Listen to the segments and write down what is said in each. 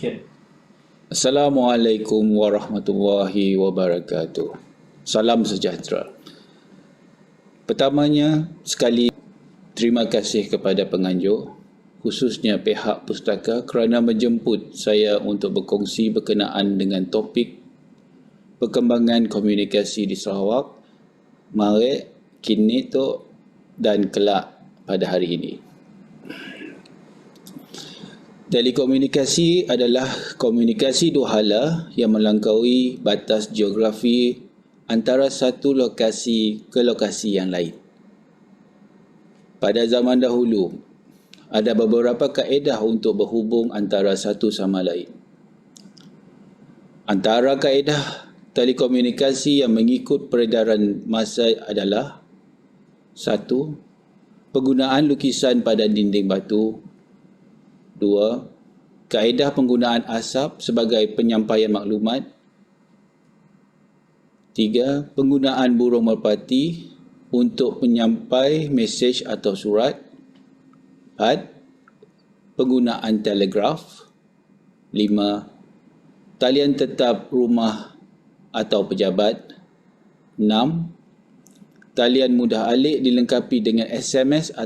Okay. Assalamualaikum warahmatullahi wabarakatuh. Salam sejahtera. Pertamanya sekali, terima kasih kepada penganjur, khususnya pihak pustaka kerana menjemput saya untuk berkongsi berkenaan dengan topik perkembangan komunikasi di Sarawak, mari, kini tu dan kelak pada hari ini. Telekomunikasi adalah komunikasi dua hala yang melampaui batas geografi antara satu lokasi ke lokasi yang lain. Pada zaman dahulu, ada beberapa kaedah untuk berhubung antara satu sama lain. Antara kaedah telekomunikasi yang mengikut peredaran masa adalah: 1. Penggunaan lukisan pada dinding batu. 2. Kaedah penggunaan asap sebagai penyampaian maklumat. 3. Penggunaan burung merpati untuk penyampai mesej atau surat. 4. Penggunaan telegraf. 5. Talian tetap rumah atau pejabat. 6. Talian mudah alik dilengkapi dengan SMS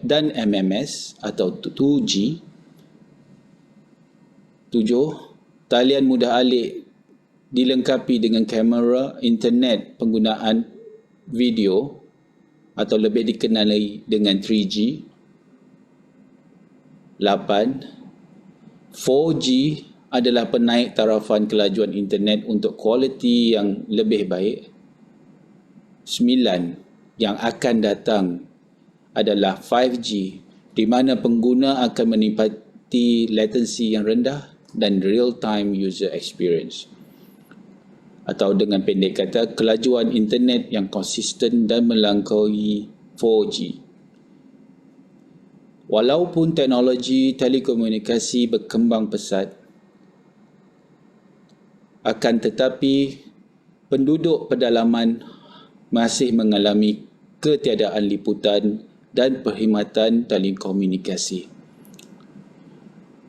dan MMS atau 2G. 7. Talian mudah alik dilengkapi dengan kamera internet penggunaan video atau lebih dikenali dengan 3G. 8. 4G adalah penaik tarafan kelajuan internet untuk kualiti yang lebih baik. 9. Yang akan datang adalah 5G, di mana pengguna akan menikmati latency yang rendah dan real-time user experience. Atau dengan pendek kata, kelajuan internet yang konsisten dan melampaui 4G. Walaupun teknologi telekomunikasi berkembang pesat, akan tetapi penduduk pedalaman masih mengalami ketiadaan liputan dan perkhidmatan telekomunikasi.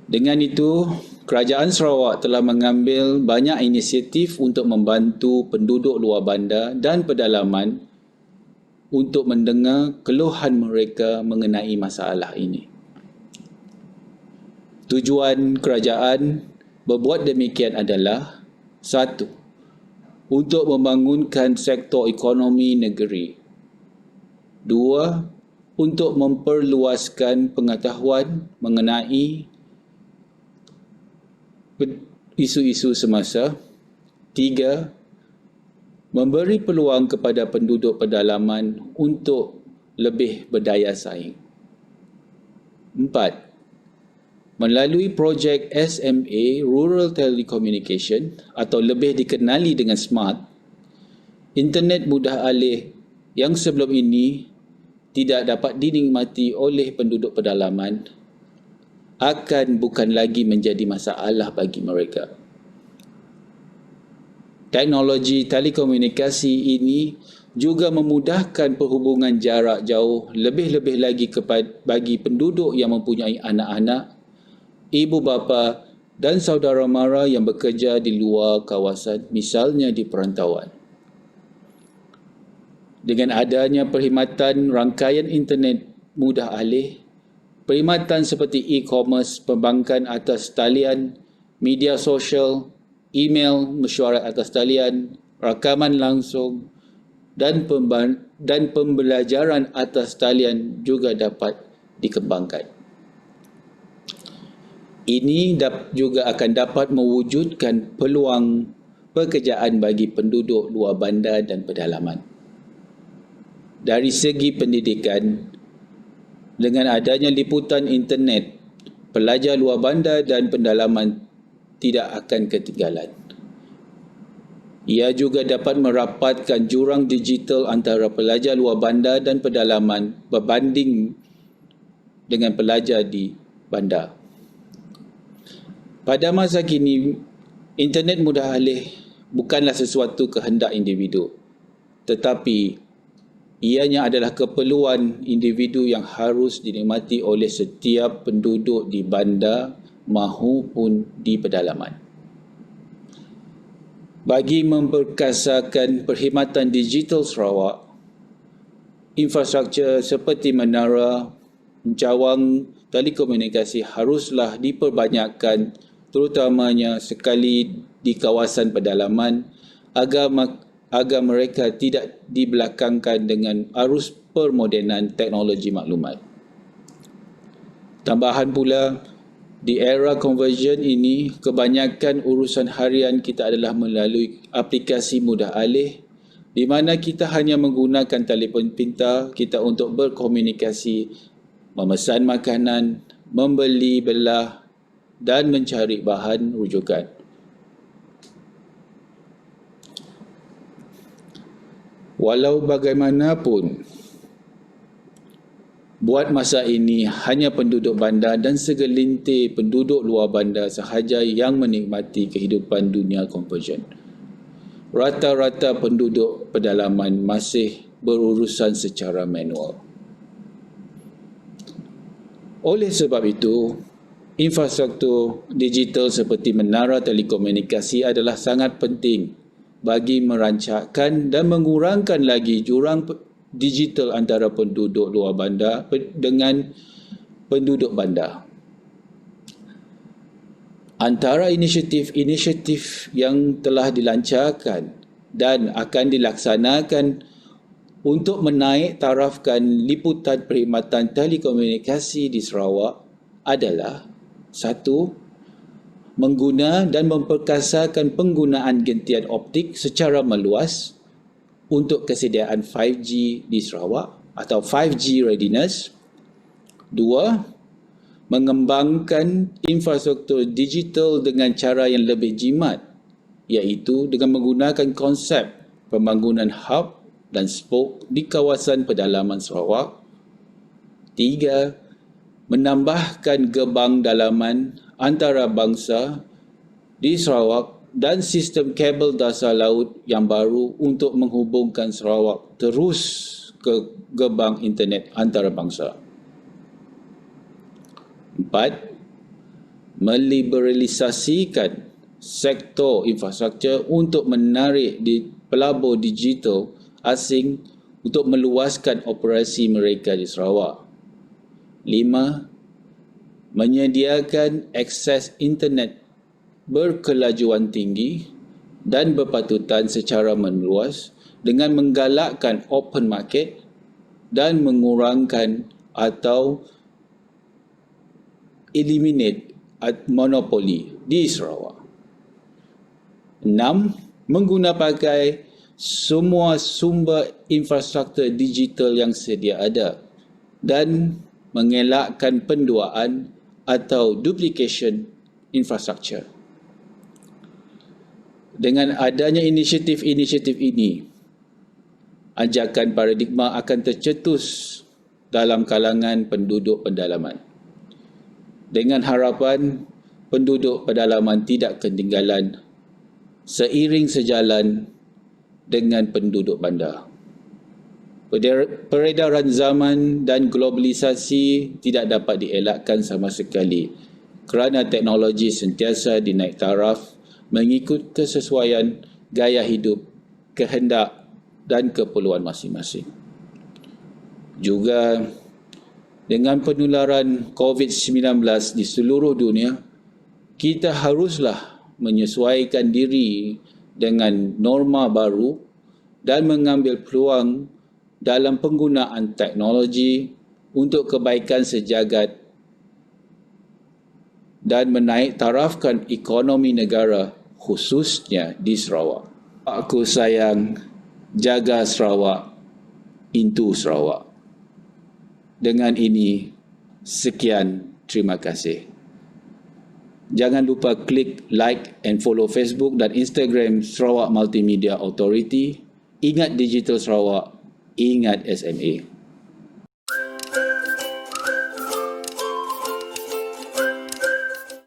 Dengan itu, Kerajaan Sarawak telah mengambil banyak inisiatif untuk membantu penduduk luar bandar dan pedalaman untuk mendengar keluhan mereka mengenai masalah ini. Tujuan kerajaan berbuat demikian adalah: 1. Untuk membangunkan sektor ekonomi negeri. 2. Untuk memperluaskan pengetahuan mengenai isu-isu semasa. 3. Memberi peluang kepada penduduk pedalaman untuk lebih berdaya saing. 4. Melalui projek SMA Rural Telecommunication atau lebih dikenali dengan SMART, internet mudah alih yang sebelum ini tidak dapat dinikmati oleh penduduk pedalaman akan bukan lagi menjadi masalah bagi mereka. Teknologi telekomunikasi ini juga memudahkan perhubungan jarak jauh lebih-lebih lagi bagi penduduk yang mempunyai anak-anak, ibu bapa dan saudara mara yang bekerja di luar kawasan, misalnya di perantauan. Dengan adanya perkhidmatan rangkaian internet mudah alih, perkhidmatan seperti e-commerce, perbankan atas talian, media sosial, email, mesyuarat atas talian, rakaman langsung dan pembelajaran atas talian juga dapat dikembangkan. Ini juga akan dapat mewujudkan peluang pekerjaan bagi penduduk luar bandar dan pedalaman. Dari segi pendidikan, dengan adanya liputan internet, pelajar luar bandar dan pendalaman tidak akan ketinggalan. Ia juga dapat merapatkan jurang digital antara pelajar luar bandar dan pedalaman berbanding dengan pelajar di bandar. Pada masa kini, internet mudah alih bukanlah sesuatu kehendak individu, tetapi ianya adalah keperluan individu yang harus dinikmati oleh setiap penduduk di bandar maupun di pedalaman. Bagi memperkasakan perkhidmatan digital Sarawak, infrastruktur seperti menara, pencawang telekomunikasi haruslah diperbanyakkan, terutamanya sekali di kawasan pedalaman, agar mereka tidak dibelakangkan dengan arus permodenan teknologi maklumat. Tambahan pula, di era conversion ini, kebanyakan urusan harian kita adalah melalui aplikasi mudah alih, di mana kita hanya menggunakan telefon pintar kita untuk berkomunikasi, memesan makanan, membeli belah dan mencari bahan rujukan. Walau bagaimanapun, buat masa ini hanya penduduk bandar dan segelintir penduduk luar bandar sahaja yang menikmati kehidupan dunia conversion. Rata-rata penduduk pedalaman masih berurusan secara manual. Oleh sebab itu, infrastruktur digital seperti menara telekomunikasi adalah sangat penting bagi merancangkan dan mengurangkan lagi jurang digital antara penduduk luar bandar dengan penduduk bandar. Antara inisiatif-inisiatif yang telah dilancarkan dan akan dilaksanakan untuk menaik tarafkan liputan perkhidmatan telekomunikasi di Sarawak adalah: 1. Mengguna dan memperkasakan penggunaan gentian optik secara meluas untuk kesediaan 5G di Sarawak atau 5G readiness. 2. Mengembangkan infrastruktur digital dengan cara yang lebih jimat, iaitu dengan menggunakan konsep pembangunan hub dan spoke di kawasan pedalaman Sarawak. 3. Menambahkan gerbang dalaman antarabangsa di Sarawak dan sistem kabel dasar laut yang baru untuk menghubungkan Sarawak terus ke gerbang internet antarabangsa. 4. Meliberalisasikan sektor infrastruktur untuk menarik pelabur digital asing untuk meluaskan operasi mereka di Sarawak. 5. Menyediakan akses internet berkelajuan tinggi dan berpatutan secara meluas dengan menggalakkan open market dan mengurangkan atau eliminate monopoli di Sarawak. 6. Menggunakan semua sumber infrastruktur digital yang sedia ada dan mengelakkan penduaan atau duplication infrastruktur. Dengan adanya inisiatif-inisiatif ini, ajakan paradigma akan tercetus dalam kalangan penduduk pedalaman, dengan harapan penduduk pedalaman tidak ketinggalan seiring sejalan dengan penduduk bandar. Peredaran zaman dan globalisasi tidak dapat dielakkan sama sekali kerana teknologi sentiasa dinaik taraf mengikut kesesuaian gaya hidup, kehendak dan keperluan masing-masing. Juga dengan penularan COVID-19 di seluruh dunia, kita haruslah menyesuaikan diri dengan norma baru dan mengambil peluang dalam penggunaan teknologi untuk kebaikan sejagat dan menaik tarafkan ekonomi negara khususnya di Sarawak. Aku sayang, jaga Sarawak, into Sarawak. Dengan ini, sekian, terima kasih. Jangan lupa klik like and follow Facebook dan Instagram Sarawak Multimedia Authority. Ingat Digital Sarawak, ingat SMA.